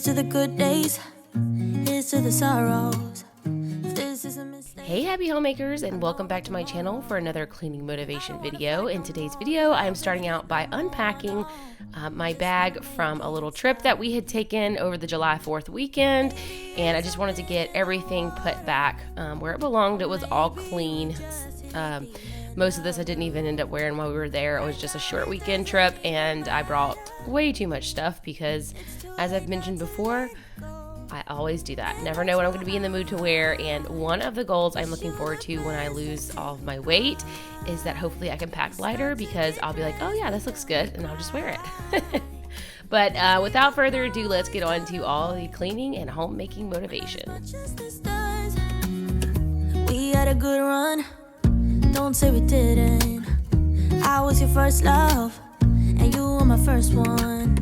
to the good days, here's to the sorrows. This is a mistake. Hey happy homemakers, and welcome back to my channel for another cleaning motivation video. In today's video I am starting out by unpacking my bag from a little trip that we had taken over the July 4th weekend, and I just wanted to get everything put back where it belonged. It was all clean. Most of this I didn't even end up wearing while we were there. It was just a short weekend trip, and I brought way too much stuff because, as I've mentioned before, I always do that. Never know what I'm going to be in the mood to wear, and one of the goals I'm looking forward to when I lose all of my weight is that hopefully I can pack lighter, because I'll be like, oh yeah, this looks good, and I'll just wear it. But without further ado, let's get on to all the cleaning and homemaking motivation. We had a good run, don't say we didn't. I was your first love, and you were my first one.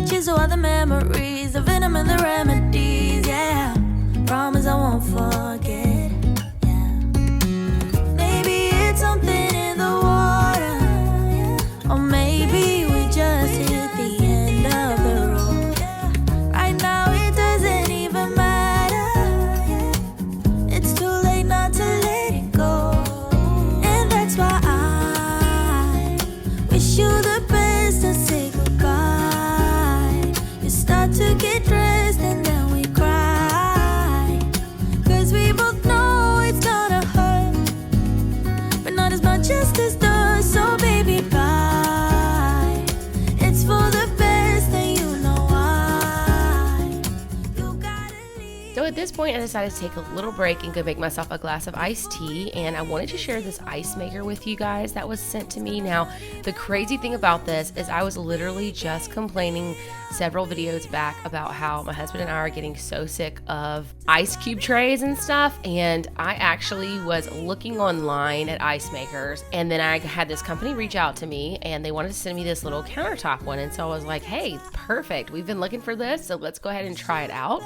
Cheers to all the memories, the venom and the remedies, yeah. Promise I won't forget, yeah. Maybe it's something in the water, yeah. Or maybe we just hit the end of the road, yeah. Right now it doesn't even matter, yeah. It's too late not to let it go. And that's why I wish you the best and say goodbye. Start to get dressed and then we cry, 'cause we both know it's gonna hurt, but not as much as this does. So baby, bye. It's for the best and you know why. You gotta leave. So at this point I decided to take a little break and go make myself a glass of iced tea, and I wanted to share this ice maker with you guys that was sent to me. Now the crazy thing about this is I was literally just complaining several videos back about how my husband and I are getting so sick of ice cube trays and stuff, and I actually was looking online at ice makers, and then I had this company reach out to me and they wanted to send me this little countertop one, and so I was like, hey, perfect, we've been looking for this, so let's go ahead and try it out.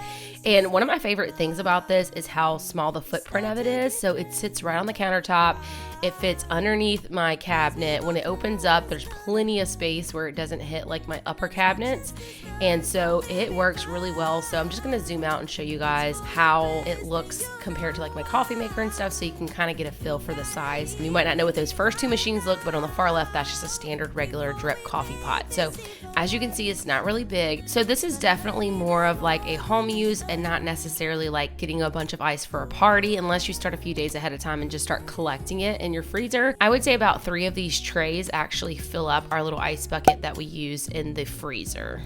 And one of my favorite things about this is how small the footprint of it is. So it sits right on the countertop. It fits underneath my cabinet. When it opens up, there's plenty of space where it doesn't hit like my upper cabinets, and so it works really well. So I'm just going to zoom out and show you guys how it looks compared to like my coffee maker and stuff, so you can kind of get a feel for the size. You might not know what those first two machines look, but on the far left, that's just a standard regular drip coffee pot. So as you can see, it's not really big. So this is definitely more of like a home use and not necessarily like getting a bunch of ice for a party, unless you start a few days ahead of time and just start collecting it in your freezer. I would say about 3 of these trays actually fill up our little ice bucket that we use in the freezer.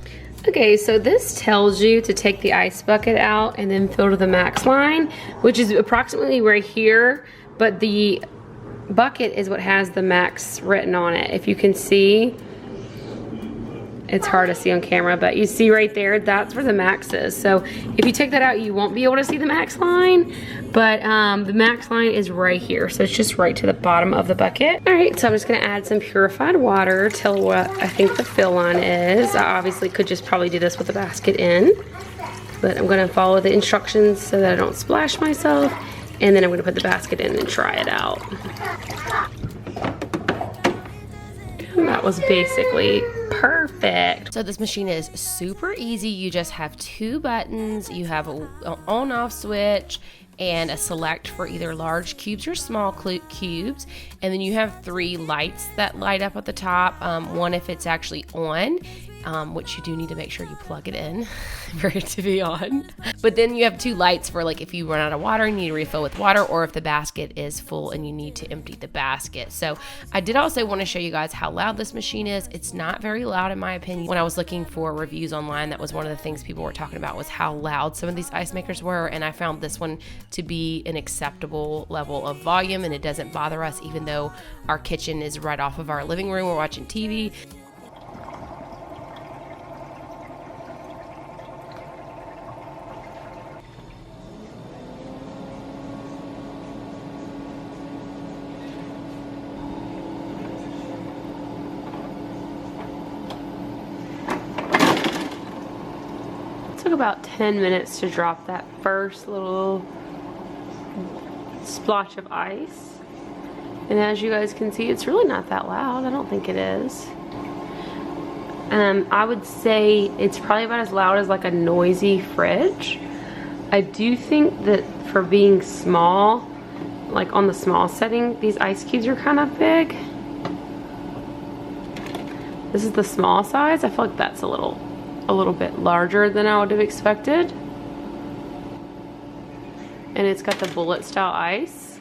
Okay, so this tells you to take the ice bucket out and then fill to the max line, which is approximately right here, but the bucket is what has the max written on it. If you can see, it's hard to see on camera, but you see right there, that's where the max is. So if you take that out, you won't be able to see the max line, but the max line is right here. So it's just right to the bottom of the bucket. All right, so I'm just gonna add some purified water till what I think the fill line is. I obviously could just probably do this with the basket in, but I'm gonna follow the instructions so that I don't splash myself. And then I'm gonna put the basket in and try it out. And that was basically perfect. So this machine is super easy. You just have 2 buttons. You have an on-off switch and a select for either large cubes or small cubes, and then you have 3 lights that light up at the top. One if it's actually on, which you do need to make sure you plug it in for it to be on. But then you have 2 lights for like if you run out of water and you need to refill with water, or if the basket is full and you need to empty the basket. So I did also want to show you guys how loud this machine is. It's not very loud in my opinion. When I was looking for reviews online, that was one of the things people were talking about, was how loud some of these ice makers were, and I found this one to be an acceptable level of volume, and it doesn't bother us even though our kitchen is right off of our living room. We're watching TV. Took about 10 minutes to drop that first little splotch of ice. And as you guys can see, it's really not that loud. I don't think it is. I would say it's probably about as loud as like a noisy fridge. I do think that for being small, like on the small setting, these ice cubes are kind of big. This is the small size. I feel like that's a little bit larger than I would have expected. And it's got the bullet style ice.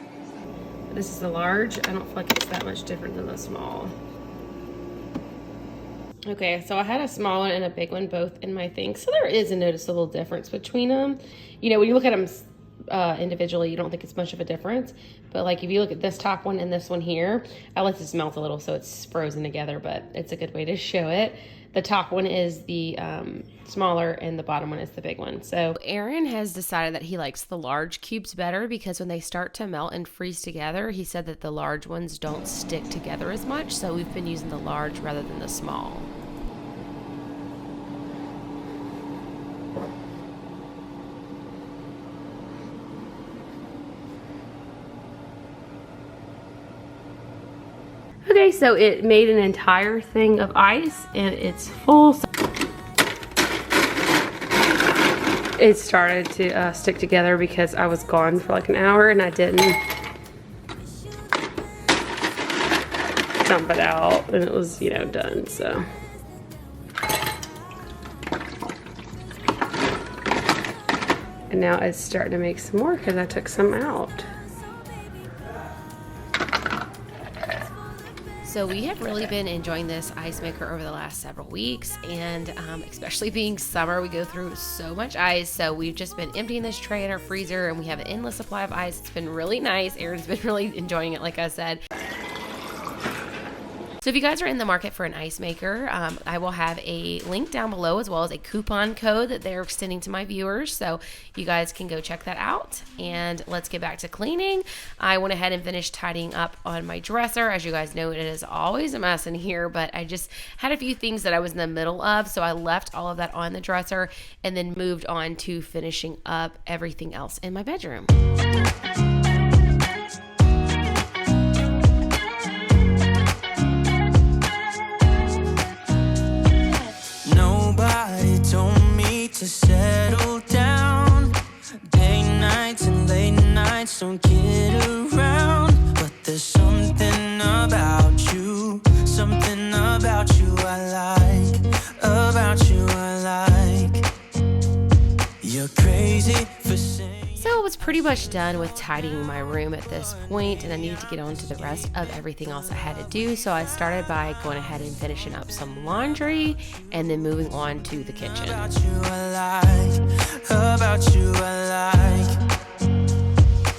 This is the large. I don't feel like it's that much different than the small. Okay, so I had a small one and a big one both in my thing. So there is a noticeable difference between them. You know, when you look at them individually, you don't think it's much of a difference. But like if you look at this top one and this one here, I let this melt a little so it's frozen together, but it's a good way to show it. The top one is the smaller and the bottom one is the big one. So Aaron has decided that he likes the large cubes better because when they start to melt and freeze together, he said that the large ones don't stick together as much. So we've been using the large rather than the small. Okay, so it made an entire thing of ice and it's full. It started to stick together because I was gone for like an hour and I didn't dump it out and it was, you know, done, so. And now it's starting to make some more because I took some out. So we have really been enjoying this ice maker over the last several weeks, and especially being summer, we go through so much ice. So we've just been emptying this tray in our freezer and we have an endless supply of ice. It's been really nice. Aaron's been really enjoying it, like I said. So if you guys are in the market for an ice maker, I will have a link down below as well as a coupon code that they're extending to my viewers. So you guys can go check that out. And let's get back to cleaning. I went ahead and finished tidying up on my dresser. As you guys know, it is always a mess in here, but I just had a few things that I was in the middle of. So I left all of that on the dresser and then moved on to finishing up everything else in my bedroom. To settle down, day nights and late nights don't get around, but there's something about you I like, you're crazy for saying. So I was pretty much done with tidying my room at this point, and I needed to get on to the rest of everything else I had to do. So I started by going ahead and finishing up some laundry and then moving on to the kitchen. About you I like.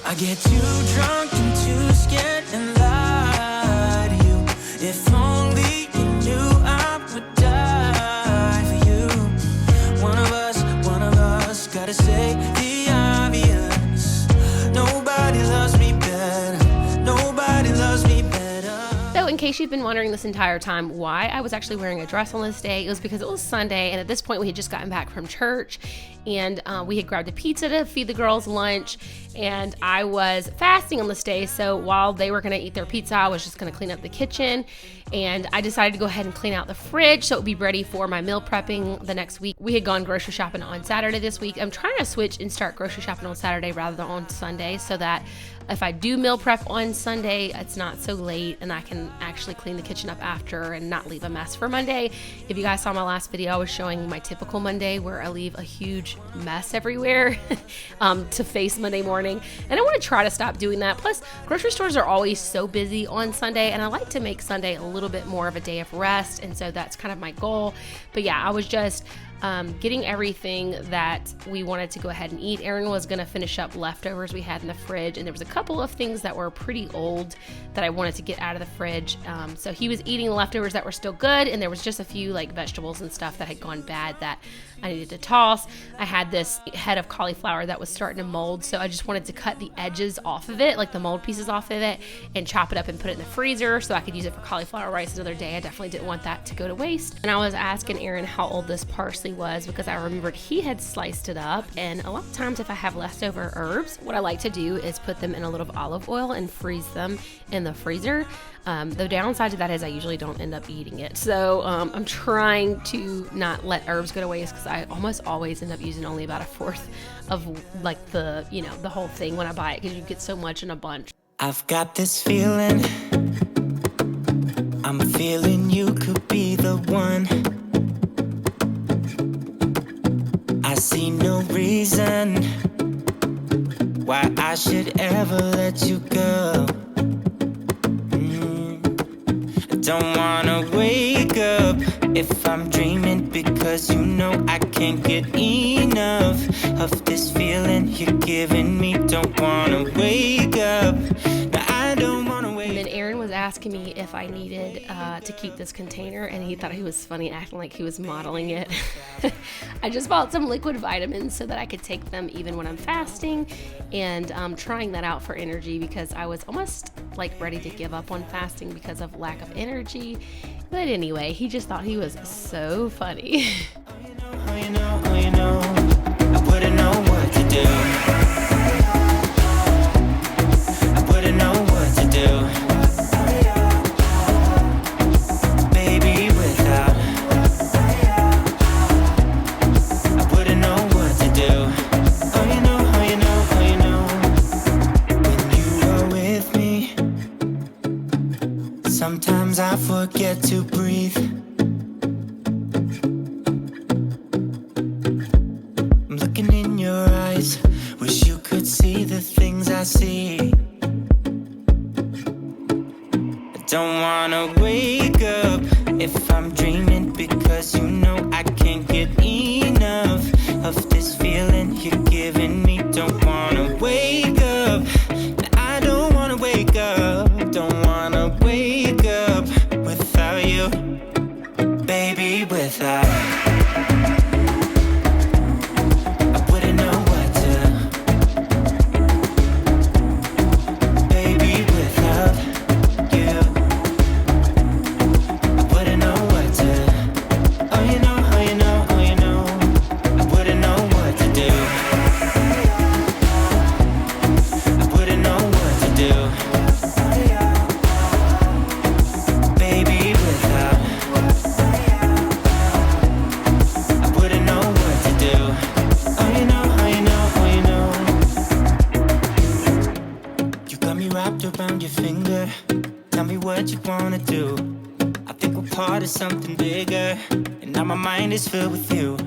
I get too drunk and too scared and lie to you. If only you knew I would die for you. One of us gotta say the obvious. Nobody loves me better. Nobody loves me better. So in case you've been wondering this entire time why I was actually wearing a dress on this day, it was because it was Sunday, and at this point we had just gotten back from church, and we had grabbed a pizza to feed the girls lunch, and I was fasting on this day, so while they were gonna eat their pizza, I was just gonna clean up the kitchen, and I decided to go ahead and clean out the fridge so it would be ready for my meal prepping the next week. We had gone grocery shopping on Saturday this week. I'm trying to switch and start grocery shopping on Saturday rather than on Sunday so that if I do meal prep on Sunday, it's not so late and I can actually clean the kitchen up after and not leave a mess for Monday. If you guys saw my last video, I was showing my typical Monday where I leave a huge mess everywhere to face Monday morning. And I want to try to stop doing that. Plus, grocery stores are always so busy on Sunday, and I like to make Sunday a little bit more of a day of rest. And so that's kind of my goal. But yeah, I was just getting everything that we wanted to go ahead and eat. Aaron was going to finish up leftovers we had in the fridge, and there was a couple of things that were pretty old that I wanted to get out of the fridge. So he was eating leftovers that were still good, and there was just a few like vegetables and stuff that had gone bad that I needed to toss. I had this head of cauliflower that was starting to mold, so I just wanted to cut the edges off of it, like the mold pieces off of it, and chop it up and put it in the freezer so I could use it for cauliflower rice another day. I definitely didn't want that to go to waste. And I was asking Aaron how old this parsley was because I remembered he had sliced it up. And a lot of times if I have leftover herbs, what I like to do is put them in a little olive oil and freeze them in the freezer. The downside to that is I usually don't end up eating it. So I'm trying to not let herbs go to waste because I almost always end up using only about a fourth of like the whole thing when I buy it because you get so much in a bunch. I've got this feeling, I'm feeling you could be the one. I see no reason why I should ever let you go. Don't wanna wake up if I'm dreaming because you know I can't get enough of this feeling you're giving me. Don't wanna wake up. No, I don't wanna wake up. And then Aaron was asking me if I needed to keep this container, and he thought he was funny acting like he was modeling it. I just bought some liquid vitamins so that I could take them even when I'm fasting, and trying that out for energy because I was almost like ready to give up on fasting because of lack of energy. But anyway, he just thought he was so funny. Oh, you know, I wouldn't know what to do. I wouldn't know what to do. Baby, without, I wouldn't know what to do. Oh, you know, when you are with me, sometimes I forget to breathe. I'm looking in your eyes, wish you could see the things I see. I don't wanna wake up if I'm dreaming because you know I can't get enough of this feeling you're giving me. Don't wanna wake up, I don't wanna wake up. Don't wanna wake up without you, baby, without. I wouldn't know what to, baby, without you. I wouldn't know what to. Oh, you know, I wouldn't know what to do. I wouldn't know what to do. Baby, without, I wouldn't know what to do. Oh, you know, you got me wrapped around your finger. Tell me what you wanna do. I think we're part of something bigger, and now my mind is filled with you.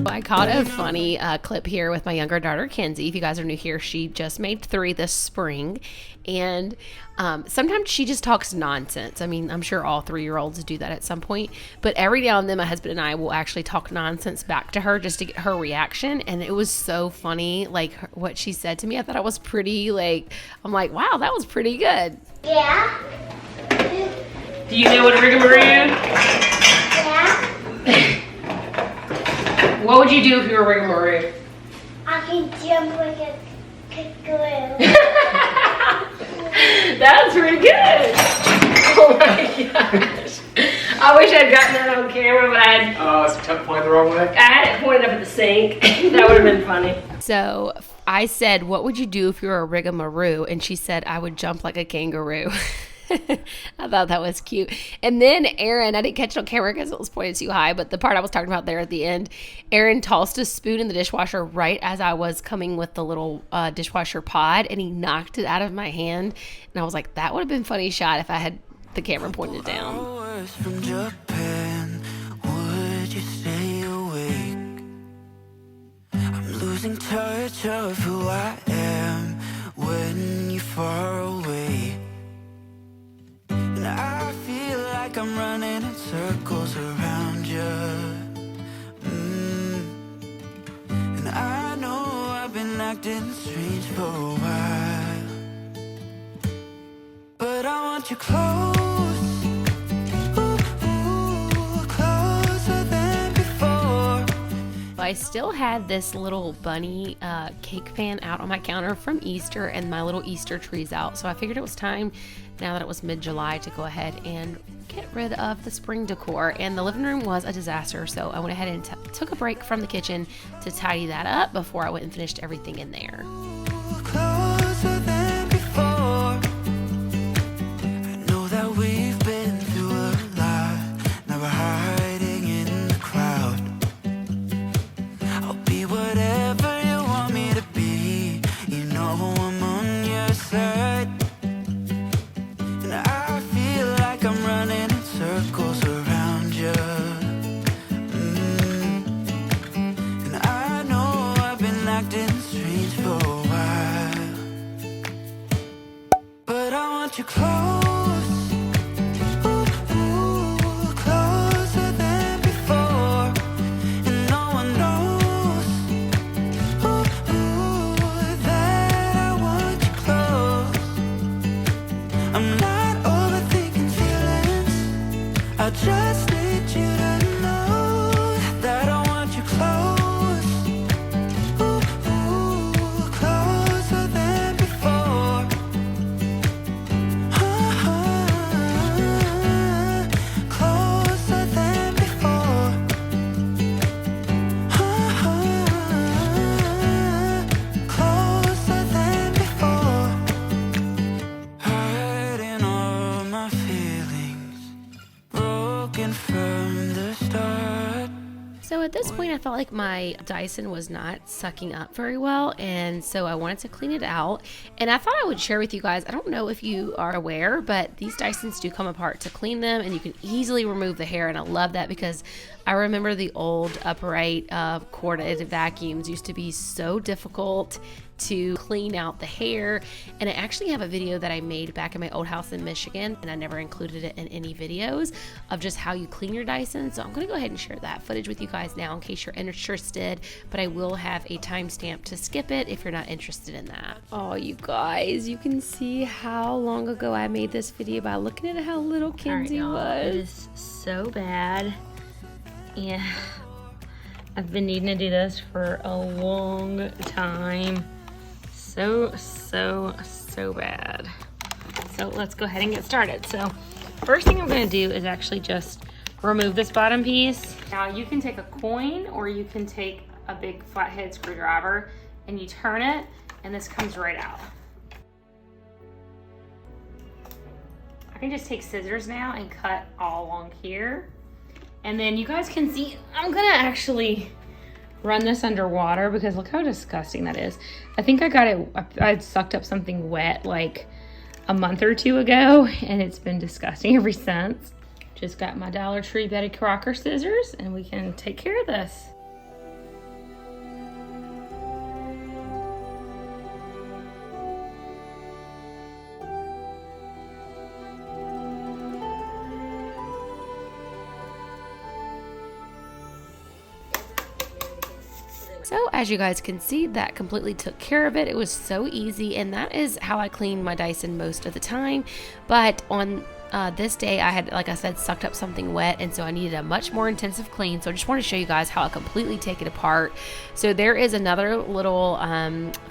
I caught a funny clip here with my younger daughter, Kenzie. If you guys are new here, she just made 3 this spring. And sometimes she just talks nonsense. I mean, I'm sure all 3-year-olds do that at some point. But every now and then, my husband and I will actually talk nonsense back to her just to get her reaction. And it was so funny, like, what she said to me. I thought it was pretty, like, I'm like, wow, that was pretty good. Yeah. Do you know what a rigamaroo? Yeah. What would you do if you were a rigamaroo? I can jump like a kangaroo. That's pretty good. Oh my gosh. I wish I'd gotten that on camera, but I had It's pointed the wrong way. I had it pointed up at the sink. That would have been funny. So I said, what would you do if you were a rigamaroo? And she said, I would jump like a kangaroo. I thought that was cute. And then Aaron, I didn't catch it on camera because it was pointed too high, but the part I was talking about there at the end, Aaron tossed a spoon in the dishwasher right as I was coming with the little dishwasher pod, and he knocked it out of my hand. And I was like, that would have been a funny shot if I had the camera pointed down. Hours from Japan, would you stay awake? I'm losing touch of who I am when you're far away. And I feel like I'm running in circles around you. And I know I've been acting strange for a while, but I want you close, ooh, closer than before. I still had this little bunny cake pan out on my counter from Easter, and my little Easter tree's out. So I figured it was time, now that it was mid-July, to go ahead and get rid of the spring decor. And the living room was a disaster, so I went ahead and took a break from the kitchen to tidy that up before I went and finished everything in there. Closer than before. I know that we've been through a lot. Now we're hiding in the crowd. I'll be whatever you want me to be. You know I'm on your side. And I feel like I'm running in circles around you. And I know I've been acting strange for a while, but I want you close, ooh, closer than before, and no one knows, ooh, that I want you close. I'm not overthinking feelings, I just need you to know that I want you close, ooh, closer than before. Closer than before. Closer than before. Hiding all my feelings, broken from the start. So at this point, I felt like my Dyson was not sucking up very well, and so I wanted to clean it out. And I thought I would share with you guys, I don't know if you are aware, but these Dysons do come apart to clean them, and you can easily remove the hair, and I love that because I remember the old upright corded vacuums used to be so difficult to clean out the hair. And I actually have a video that I made back in my old house in Michigan, and I never included it in any videos of just how you clean your Dyson. So I'm gonna go ahead and share that footage with you guys now in case you're interested, but I will have a timestamp to skip it if you're not interested in that. Oh, you guys, you can see how long ago I made this video by looking at how little Kenzie was. It is so bad. Yeah, I've been needing to do this for a long time. So bad. So let's go ahead and get started. So first thing I'm gonna do is actually just remove this bottom piece. Now you can take a coin or you can take a big flathead screwdriver and you turn it and this comes right out. I can just take scissors now and cut all along here. And then you guys can see, I'm gonna actually run this underwater because look how disgusting that is. I think I got it, I sucked up something wet like a month or two ago and it's been disgusting ever since. Just got my Dollar Tree Betty Crocker scissors and we can take care of this. So as you guys can see, that completely took care of it. It was so easy, and that is how I clean my Dyson most of the time. But on this day, I had, like I said, sucked up something wet, and so I needed a much more intensive clean. So I just want to show you guys how I completely take it apart. So there is another little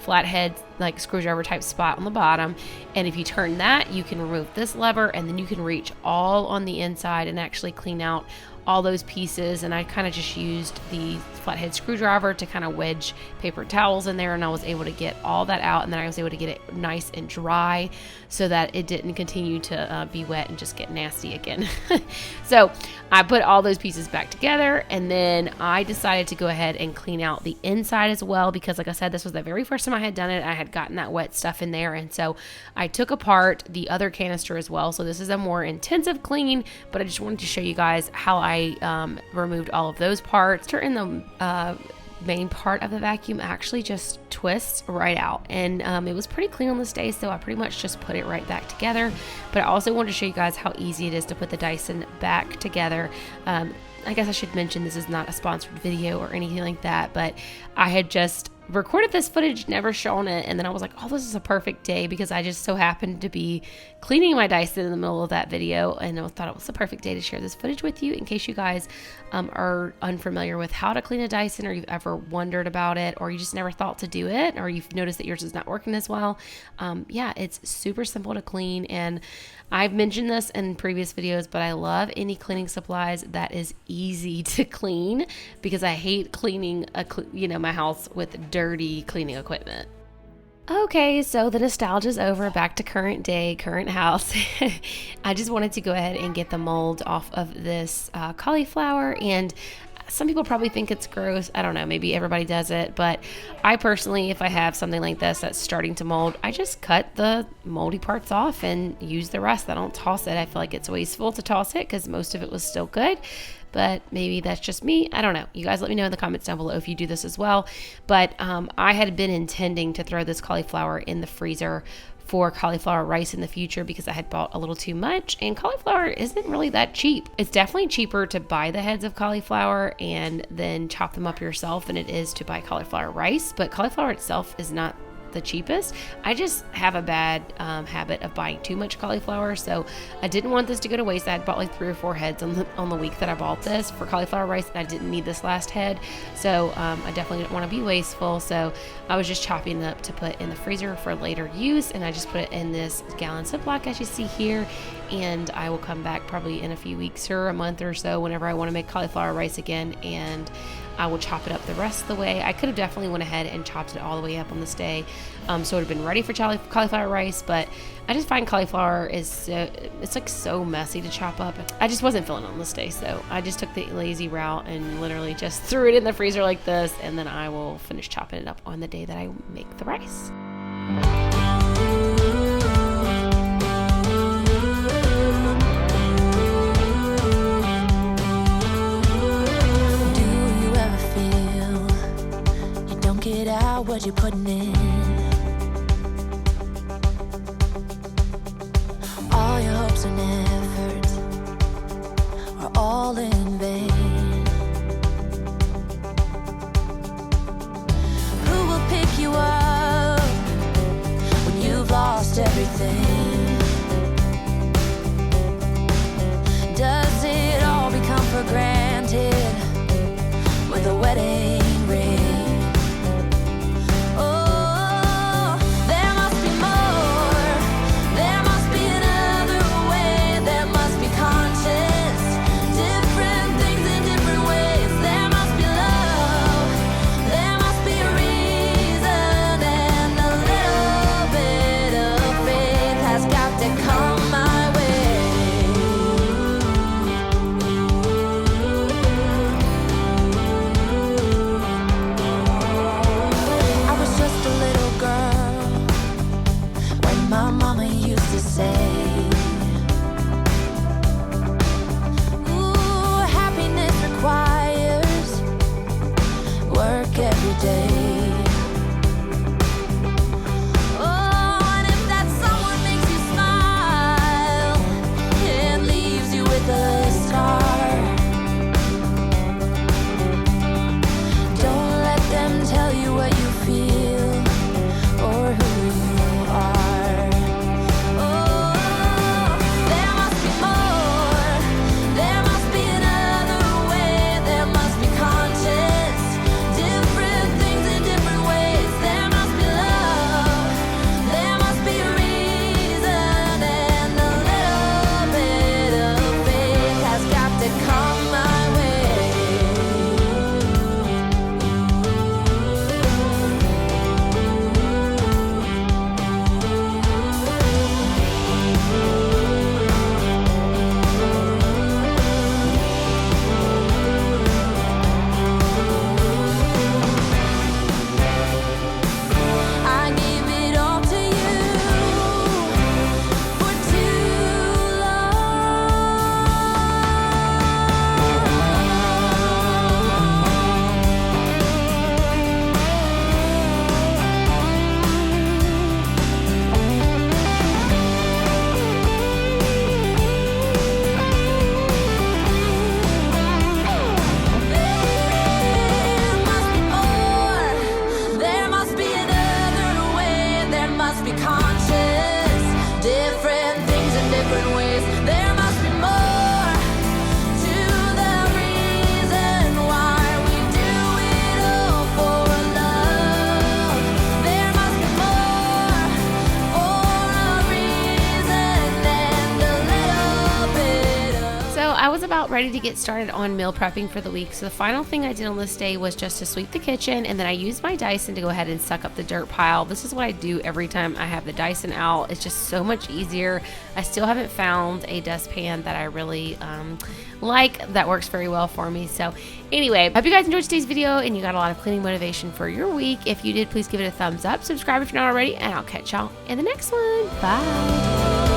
flathead like screwdriver type spot on the bottom, and if you turn that, you can remove this lever, and then you can reach all on the inside and actually clean out all those pieces. And I kind of just used the flathead screwdriver to kind of wedge paper towels in there, and I was able to get all that out, and then I was able to get it nice and dry so that it didn't continue to be wet and just get nasty again. So I put all those pieces back together, and then I decided to go ahead and clean out the inside as well, because like I said, this was the very first time I had done it. I had gotten that wet stuff in there, and so I took apart the other canister as well. So this is a more intensive clean, but I just wanted to show you guys how I removed all of those parts. Turn the main part of the vacuum actually just twists right out, and it was pretty clean on this day, so I pretty much just put it right back together. But I also wanted to show you guys how easy it is to put the Dyson back together. I guess I should mention this is not a sponsored video or anything like that, but I had just recorded this footage, never shown it, and then I was like, oh, this is a perfect day because I just so happened to be cleaning my Dyson in the middle of that video, and I thought it was the perfect day to share this footage with you in case you guys are unfamiliar with how to clean a Dyson, or you've ever wondered about it, or you just never thought to do it, or you've noticed that yours is not working as well. Yeah, it's super simple to clean, and I've mentioned this in previous videos, but I love any cleaning supplies that is easy to clean because I hate cleaning my house with dirty cleaning equipment. Okay, so the nostalgia's over, back to current day, current house. I just wanted to go ahead and get the mold off of this cauliflower, and some people probably think it's gross. I don't know, maybe everybody does it, but I personally, if I have something like this that's starting to mold, I just cut the moldy parts off and use the rest. I don't toss it. I feel like it's wasteful to toss it because most of it was still good, but maybe that's just me. I don't know. You guys let me know in the comments down below if you do this as well. But I had been intending to throw this cauliflower in the freezer for cauliflower rice in the future because I had bought a little too much, and cauliflower isn't really that cheap. It's definitely cheaper to buy the heads of cauliflower and then chop them up yourself than it is to buy cauliflower rice, but cauliflower itself is not the cheapest. I just have a bad habit of buying too much cauliflower, so I didn't want this to go to waste. I had bought like 3 or 4 heads on the week that I bought this for cauliflower rice, and I didn't need this last head, so I definitely didn't want to be wasteful, so I was just chopping it up to put in the freezer for later use, and I just put it in this gallon Ziploc as you see here, and I will come back probably in a few weeks or a month or so whenever I want to make cauliflower rice again, and I will chop it up the rest of the way. I could have definitely went ahead and chopped it all the way up on this day, so it would have been ready for cauliflower rice, but I just find cauliflower is it's like so messy to chop up. I just wasn't feeling it on this day, so I just took the lazy route and literally just threw it in the freezer like this, and then I will finish chopping it up on the day that I make the rice. Get out what you're putting in. All your hopes and efforts are all in vain. Who will pick you up when you've lost everything? Does it all become for granted with a wedding ring? Different things about ready to get started on meal prepping for the week. So the final thing I did on this day was just to sweep the kitchen, and then I used my Dyson to go ahead and suck up the dirt pile. This is what I do every time I have the Dyson out. It's just so much easier. I still haven't found a dustpan that I really like that works very well for me. So anyway, hope you guys enjoyed today's video and you got a lot of cleaning motivation for your week. If you did, please give it a thumbs up, subscribe if you're not already, and I'll catch y'all in the next one. Bye.